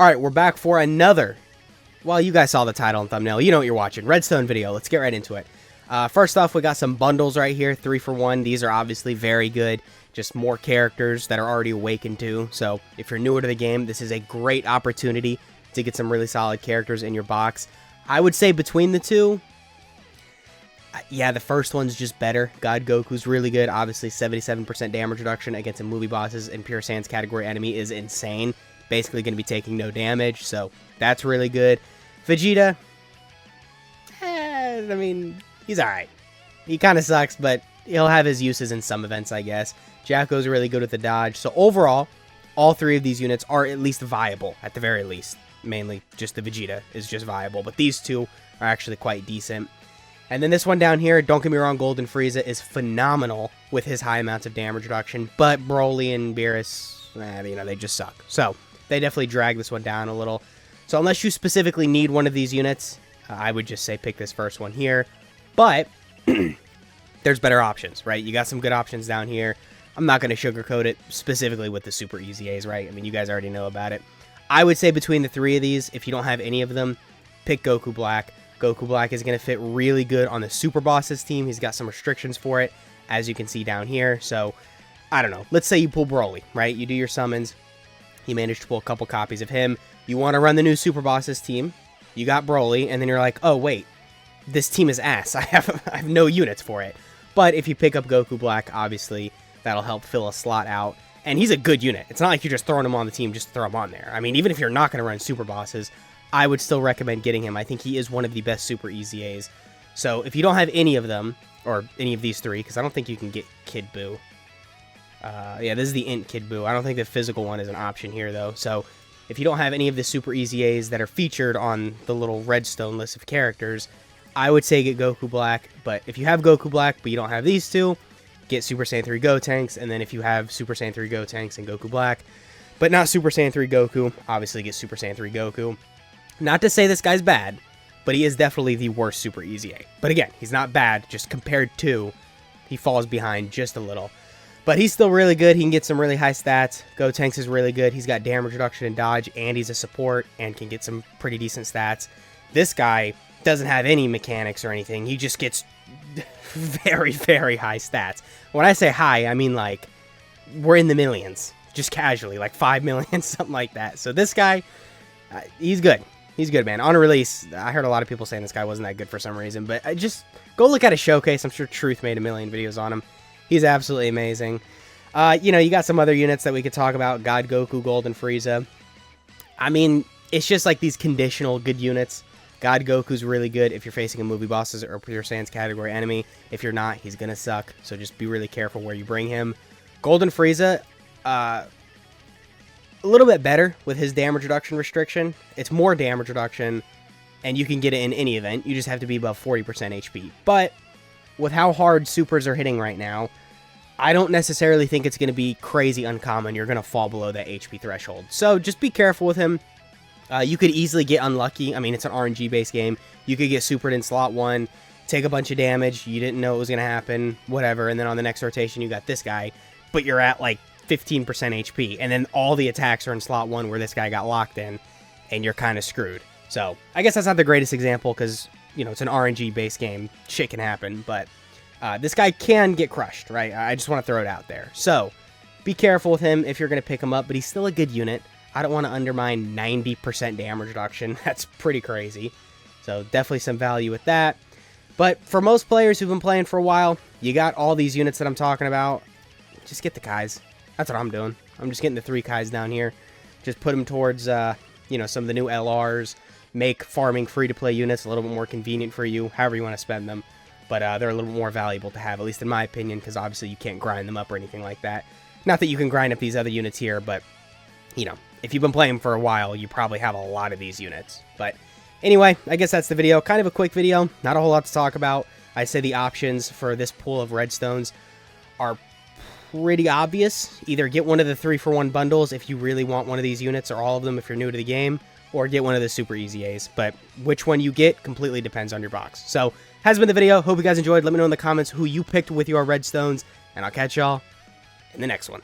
Alright, we're back for another, well, you guys saw the title and thumbnail, you know what you're watching, Redstone video. Let's get right into it. First off, we got some bundles right here, 3 for 1. These are obviously very good, just more characters that are already awakened to. So if you're newer to the game, this is a great opportunity to get some really solid characters in your box. I would say between the two, yeah, the first one's just better. God Goku's really good. Obviously, 77% damage reduction against a movie bosses and Pure Sans category enemy is insane. Basically going to be taking no damage, so that's really good. Vegeta, I mean, he's alright. He kind of sucks, but he'll have his uses in some events, I guess. Jacko's really good with the dodge. So overall, all 3 of these units are at least viable, at the very least. Mainly just the Vegeta is just viable, but these 2 are actually quite decent. And then this one down here, don't get me wrong, Golden Frieza is phenomenal with his high amounts of damage reduction, but Broly and Beerus, you know, they just suck. So they definitely drag this one down a little. So unless you specifically need one of these units, I would just say pick this first one here. But there's better options, right? You got some good options down here. I'm not going to sugarcoat it specifically with the Super Easy A's, right? I mean, you guys already know about it. I would say between the 3 of these, if you don't have any of them, pick Goku Black. Goku Black is going to fit really good on the Super Bosses team. He's got some restrictions for it, as you can see down here. So, I don't know. Let's say you pull Broly, right? You do your summons. You manage to pull a couple copies of him. You want to run the new Super Bosses team. You got Broly, and then you're like, oh, wait. This team is ass. I have no units for it. But if you pick up Goku Black, obviously, that'll help fill a slot out. And he's a good unit. It's not like you're just throwing him on the team just to throw him on there. I mean, even if you're not going to run Super Bosses, I would still recommend getting him. I think he is one of the best Super Easy A's. So if you don't have any of them, or any of these 3, because I don't think you can get Kid Buu. Yeah, this is the Int Kid Buu. I don't think the physical one is an option here, though. So if you don't have any of the Super Easy A's that are featured on the little Redstone list of characters, I would say get Goku Black. But if you have Goku Black, but you don't have these 2, get Super Saiyan 3 Gotenks, and then if you have Super Saiyan 3 Gotenks and Goku Black, but not Super Saiyan 3 Goku, obviously get Super Saiyan 3 Goku. Not to say this guy's bad, but he is definitely the worst Super Easy A. But again, he's not bad, just compared to, he falls behind just a little. But he's still really good, he can get some really high stats. Gotenks is really good, he's got damage reduction and dodge, and he's a support, and can get some pretty decent stats. This guy doesn't have any mechanics or anything, he just gets very, very high stats. When I say high, I mean like, we're in the millions, just casually, like 5 million, something like that. So this guy, he's good. He's good, man. On release, I heard a lot of people saying this guy wasn't that good for some reason, but I just go look at his showcase. I'm sure Truth made a million videos on him. He's absolutely amazing. You know, you got some other units that we could talk about. God Goku, Golden Frieza. I mean, it's just like these conditional good units. God Goku's really good if you're facing a movie bosses or Pure Sans category enemy. If you're not, he's going to suck. So just be really careful where you bring him. Golden Frieza, a little bit better with his damage reduction restriction. It's more damage reduction, and you can get it in any event. You just have to be above 40% HP. But with how hard supers are hitting right now, I don't necessarily think it's going to be crazy uncommon. You're going to fall below that HP threshold. So just be careful with him. You could easily get unlucky. I mean, it's an RNG-based game. You could get supered in slot 1, take a bunch of damage. You didn't know it was going to happen, whatever. And then on the next rotation, you got this guy, but you're at like 15% HP, and then all the attacks are in slot 1 where this guy got locked in, and you're kind of screwed. So I guess that's not the greatest example because, you know, it's an RNG-based game. Shit can happen, but this guy can get crushed, right? I just want to throw it out there. So be careful with him if you're going to pick him up, but he's still a good unit. I don't want to undermine 90% damage reduction. That's pretty crazy. So definitely some value with that. But for most players who've been playing for a while, you got all these units that I'm talking about. Just get the Kais. That's what I'm doing. I'm just getting the 3 Kais down here. Just put them towards, you know, some of the new LRs. Make farming free-to-play units a little bit more convenient for you, however you want to spend them. But they're a little bit more valuable to have, at least in my opinion, because obviously you can't grind them up or anything like that. Not that you can grind up these other units here, but, you know, if you've been playing for a while, you probably have a lot of these units. But anyway, I guess that's the video. Kind of a quick video. Not a whole lot to talk about. I say the options for this pool of redstones are pretty obvious. Either get one of the 3 for 1 bundles if you really want one of these units, or all of them if you're new to the game, or get one of the Super Easy A's. But which one you get completely depends on your box. So, has been the video. Hope you guys enjoyed. Let me know in the comments who you picked with your redstones, and I'll catch y'all in the next one.